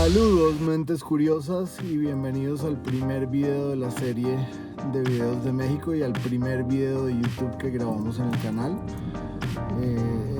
Saludos mentes curiosas y bienvenidos al primer video de la serie de videos de México y al primer video de YouTube que grabamos en el canal.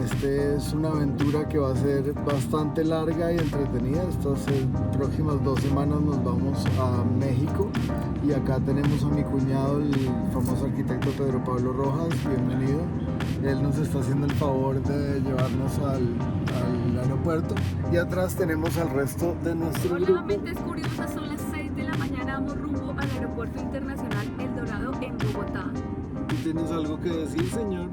Este es una aventura que va a ser bastante larga y entretenida. Estas próximas 2 semanas nos vamos a México y acá tenemos a mi cuñado, el famoso arquitecto Pedro Pablo Rojas. Bienvenido. Él nos está haciendo el favor de llevarnos al aeropuerto y atrás tenemos al resto de nuestro grupo. Hola mentes curiosas, son las 6 de la mañana, vamos rumbo al aeropuerto internacional El Dorado en Bogotá. ¿Tienes algo que decir, señor?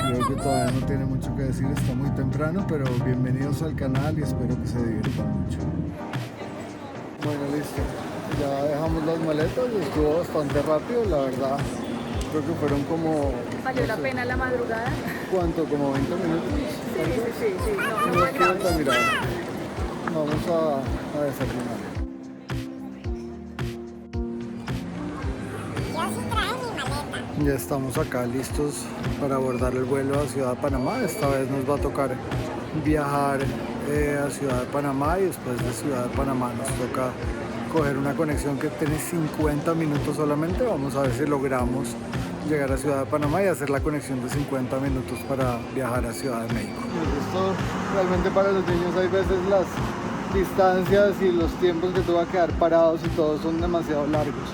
Creo que todavía no tiene mucho que decir, está muy temprano, pero bienvenidos al canal y espero que se diviertan mucho. Bueno, listo, ya dejamos las maletas y estuvo bastante rápido, la verdad. Creo que fueron como... ¿Valió la pena la madrugada? ¿Cuánto? ¿Como 20 minutos? Sí, no, No es que mira, vamos a desayunar. Ya estamos acá listos para abordar el vuelo a Ciudad de Panamá. Esta vez nos va a tocar viajar a Ciudad de Panamá y después de Ciudad de Panamá nos toca coger una conexión que tiene 50 minutos solamente. Vamos a ver si logramos llegar a Ciudad de Panamá y hacer la conexión de 50 minutos para viajar a Ciudad de México. Esto realmente para los niños hay veces las distancias y los tiempos que tú vas a quedar parados y todo son demasiado largos.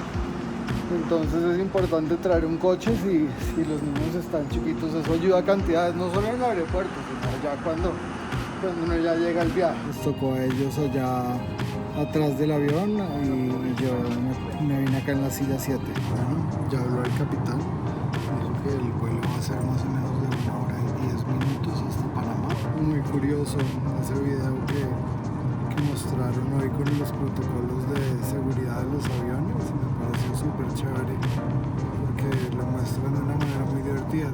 Entonces es importante traer un coche si los niños están chiquitos. Eso ayuda a cantidades, no solo en el aeropuerto, sino ya cuando uno ya llega al viaje. Les tocó a ellos allá atrás del avión y yo me vine acá en la silla 7. Bueno, ya habló el capitán, dijo que el vuelo va a ser más o menos de 1 hora y 10 minutos hasta Panamá. Muy curioso ese video que mostraron hoy con los protocolos de seguridad de los aviones. Me pareció súper chévere porque lo muestran de una manera muy divertida.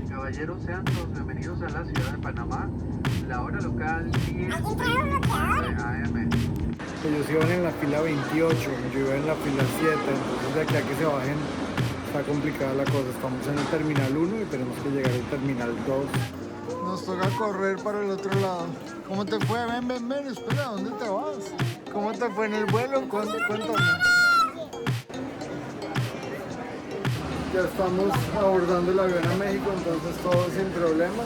Caballeros, sean todos bienvenidos a la ciudad de Panamá. La hora local 10 AM. Ellos iban en la fila 28, yo iba en la fila 7, entonces de aquí a que se bajen está complicada la cosa. Estamos en el terminal 1 y tenemos que llegar al terminal 2. Nos toca correr para el otro lado. ¿Cómo te fue? Ven, espera, ¿dónde te vas? ¿Cómo te fue en el vuelo? Cuéntame. Ya estamos abordando el avión a México, entonces todo sin problemas.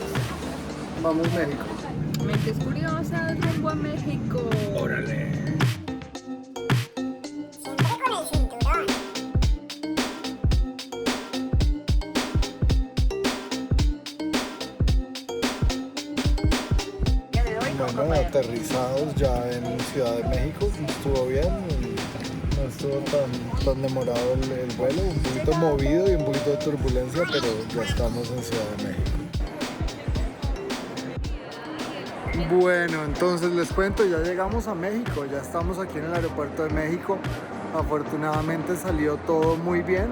Vamos México. Mentes curiosas, rumbo a México. ¡Órale! Siempre con el cinturón. Bueno, aterrizados ya en Ciudad de México, estuvo bien, no estuvo tan demorado el vuelo, un poquito movido y un poquito de turbulencia, pero ya estamos en Ciudad de México. Bueno, entonces les cuento, ya llegamos a México, ya estamos aquí en el aeropuerto de México. Afortunadamente salió todo muy bien.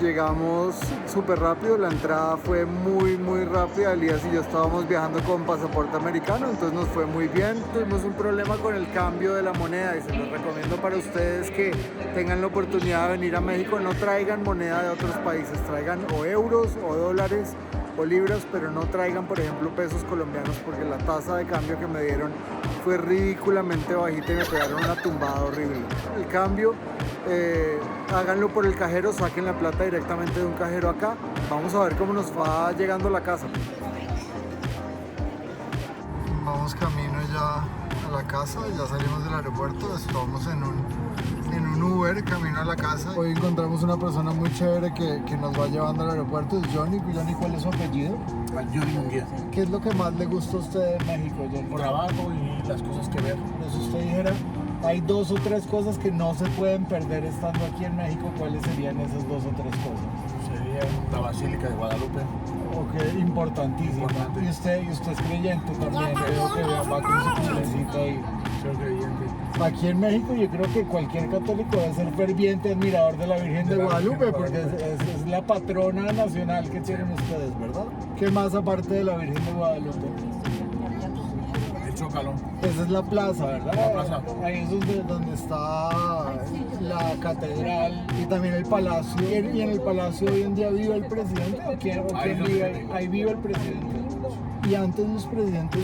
Llegamos súper rápido, la entrada fue muy rápida. Elías y yo estábamos viajando con pasaporte americano, entonces nos fue muy bien. Tuvimos un problema con el cambio de la moneda y se los recomiendo para ustedes que tengan la oportunidad de venir a México. No traigan moneda de otros países, traigan o euros o dólares o libras, pero no traigan por ejemplo pesos colombianos porque la tasa de cambio que me dieron fue ridículamente bajita y me pegaron una tumbada horrible. El cambio, háganlo por el cajero, saquen la plata directamente de un cajero acá. Vamos a ver cómo nos va llegando a la casa. Vamos camino ya a la casa, ya salimos del aeropuerto, estamos en un Uber de camino a la casa. Hoy encontramos una persona muy chévere que nos va llevando al aeropuerto. Es Johnny. Johnny, ¿cuál es su apellido? Johnny Munguía. ¿Qué es lo que más le gusta a usted de México, Johnny? Por abajo y las cosas que ver. Pues si usted dijera, hay 2 o 3 cosas que no se pueden perder estando aquí en México, ¿cuáles serían esas 2 o 3 cosas? Sería la Basílica de Guadalupe. Ok, importantísimo. Importante. Y usted es creyente también, creo que va con su cumplecito ahí. Soy creyente. Aquí en México yo creo que cualquier católico debe ser ferviente admirador de la Virgen de Guadalupe, porque es la patrona nacional que tienen ustedes, ¿verdad? ¿Qué más aparte de la Virgen de Guadalupe? El Zócalo. Esa es la plaza, ¿verdad? La plaza. Ahí es donde está la catedral y también el palacio. ¿Y en el palacio hoy en día vive el presidente o quién vive ahí? Ahí vive el presidente. Y antes los presidentes,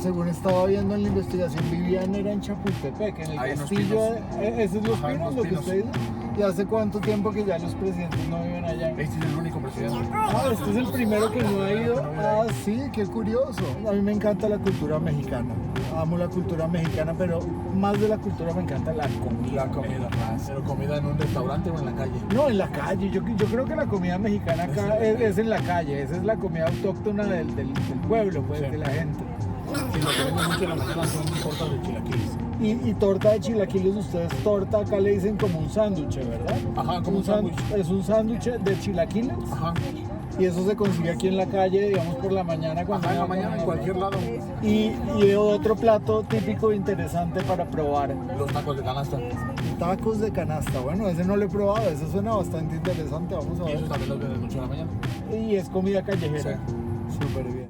según estaba viendo en la investigación, vivían era en Chapultepec, en el Ahí en Los castillo. Pinos. ¿Ese es Los Ajá, en Pinos, Los lo que Pinos. usted dice? ¿Y hace cuánto tiempo que ya los presidentes no viven allá? Este es el único presidente. Ah, este es el primero que no ha ido. Ah, sí, qué curioso. A mí me encanta la cultura mexicana. Amo la cultura mexicana, pero más de la cultura me encanta la comida. La comida. Pero comida en un restaurante o en la calle. No, en la calle. Yo creo que la comida mexicana acá es en la calle. Esa es la comida autóctona del pueblo, pues, Sí. de la gente. Y lo que venden mucho en la mañana son tortas de chilaquiles. Y torta de chilaquiles, ustedes torta acá le dicen como un sándwich, ¿verdad? Ajá, como un sándwich. Es un sándwich de chilaquiles. Ajá. Y eso se consigue aquí en la calle, digamos, por la mañana. Cuando Ajá, en la uno mañana come. en cualquier lado. Y otro plato típico e interesante para probar. Los tacos de canasta. Tacos de canasta. Bueno, ese no lo he probado, ese suena bastante interesante. Vamos a Y eso ver. también los venden mucho en la mañana. Y es comida callejera. Sí. Súper bien.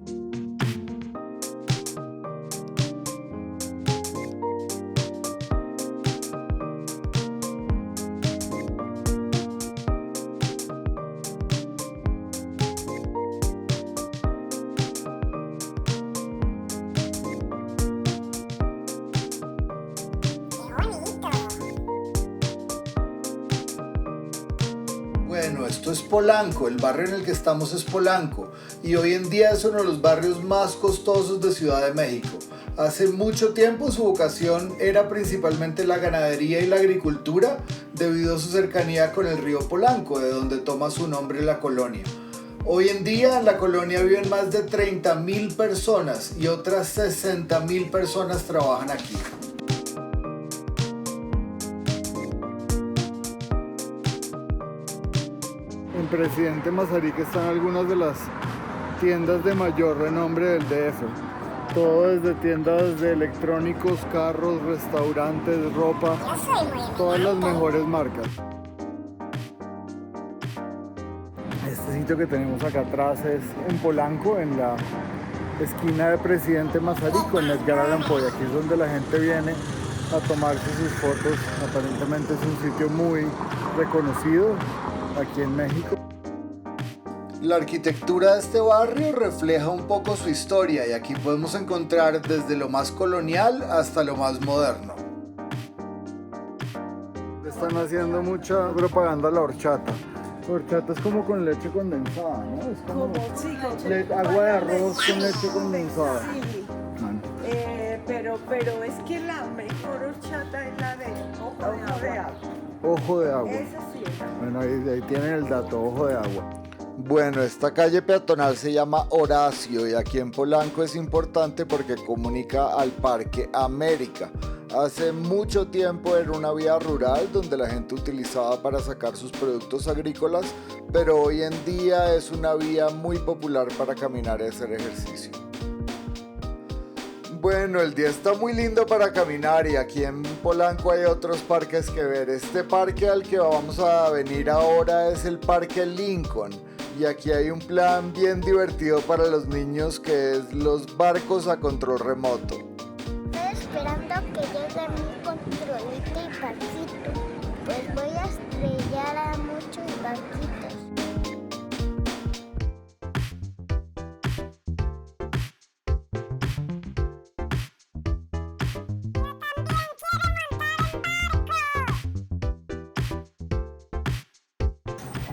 Bueno, esto es Polanco, el barrio en el que estamos es Polanco y hoy en día es uno de los barrios más costosos de Ciudad de México. Hace mucho tiempo su vocación era principalmente la ganadería y la agricultura debido a su cercanía con el río Polanco, de donde toma su nombre la colonia. Hoy en día en la colonia viven más de 30.000 personas y otras 60.000 personas trabajan aquí. En Presidente Mazarik están algunas de las tiendas de mayor renombre del DF. Todo desde tiendas de electrónicos, carros, restaurantes, ropa, todas las mejores marcas. Este sitio que tenemos acá atrás es en Polanco, en la esquina de Presidente Mazarik con Edgar Allan Poe. Aquí es donde la gente viene a tomarse sus fotos. Aparentemente es un sitio muy reconocido aquí en México. La arquitectura de este barrio refleja un poco su historia y aquí podemos encontrar desde lo más colonial hasta lo más moderno. Están haciendo mucha propaganda a la horchata. La horchata es como con leche condensada, ¿no? Es como Sí, agua de arroz con leche condensada. Sí, pero es que la mejor horchata es la de ojo de agua. Ojo de agua. Esa sí es la Bueno, ahí tienen el dato, ojo de agua. Bueno, esta calle peatonal se llama Horacio y aquí en Polanco es importante porque comunica al Parque América. Hace mucho tiempo era una vía rural donde la gente utilizaba para sacar sus productos agrícolas, pero hoy en día es una vía muy popular para caminar y hacer ejercicio. Bueno, el día está muy lindo para caminar y aquí en Polanco hay otros parques que ver. Este parque al que vamos a venir ahora es el Parque Lincoln y aquí hay un plan bien divertido para los niños que es los barcos a control remoto. Estoy esperando que llegue mi controlito y barquito. Pues voy a estrellar a muchos barquitos.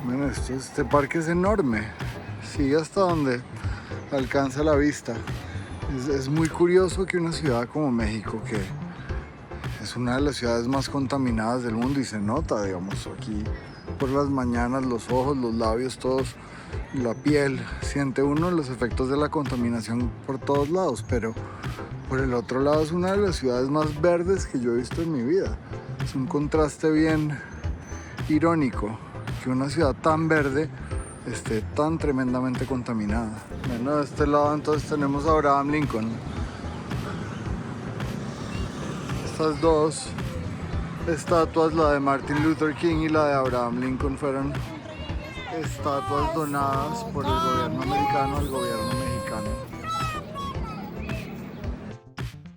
Bueno, este parque es enorme, sigue hasta donde alcanza la vista. Es muy curioso que una ciudad como México, que es es una de las ciudades más contaminadas del mundo y se nota, digamos, aquí por las mañanas los ojos, los labios, todos, la piel, siente uno los efectos de la contaminación por todos lados, pero por el otro lado es una de las ciudades más verdes que yo he visto en mi vida. Es un contraste bien irónico que una ciudad tan verde esté tan tremendamente contaminada. Bueno, de este lado entonces tenemos a Abraham Lincoln. Estas dos estatuas, la de Martin Luther King y la de Abraham Lincoln, fueron estatuas donadas por el gobierno americano al gobierno mexicano.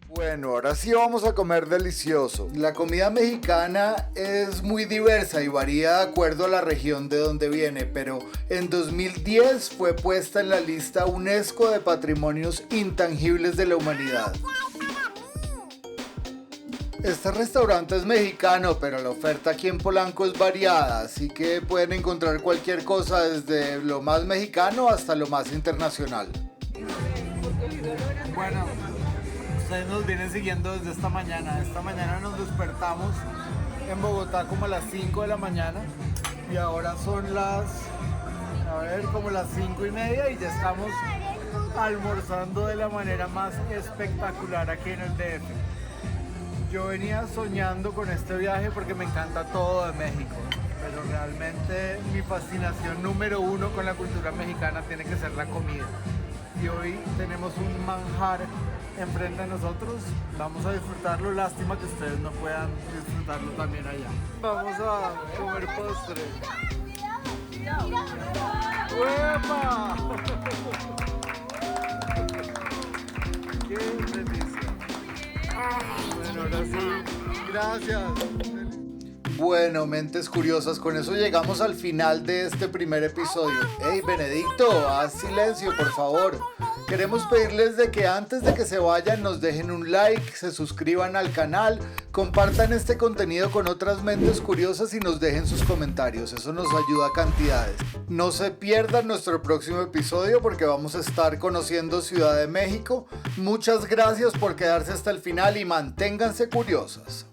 Bueno, ahora sí vamos a comer delicioso. La comida mexicana es muy diversa y varía de acuerdo a la región de donde viene, pero en 2010 fue puesta en la lista UNESCO de Patrimonios Intangibles de la Humanidad. Este restaurante es mexicano, pero la oferta aquí en Polanco es variada, así que pueden encontrar cualquier cosa desde lo más mexicano hasta lo más internacional. Bueno, ustedes nos vienen siguiendo desde esta mañana. Esta mañana nos despertamos en Bogotá como a las 5 de la mañana y ahora son como las 5:30 y ya estamos almorzando de la manera más espectacular aquí en el DF. Yo venía soñando con este viaje porque me encanta todo de México, pero realmente mi fascinación número uno con la cultura mexicana tiene que ser la comida. Y hoy tenemos un manjar enfrente de nosotros, vamos a disfrutarlo, lástima que ustedes no puedan disfrutarlo también allá. Vamos a comer postre. ¡Uepa! ¡Qué delicia! Bueno, ahora sí, gracias. Bueno, mentes curiosas, con eso llegamos al final de este primer episodio. ¡Hey, Benedicto! Haz silencio, por favor. Queremos pedirles de que antes de que se vayan nos dejen un like, se suscriban al canal, compartan este contenido con otras mentes curiosas y nos dejen sus comentarios. Eso nos ayuda a cantidades. No se pierdan nuestro próximo episodio porque vamos a estar conociendo Ciudad de México. Muchas gracias por quedarse hasta el final y manténganse curiosas.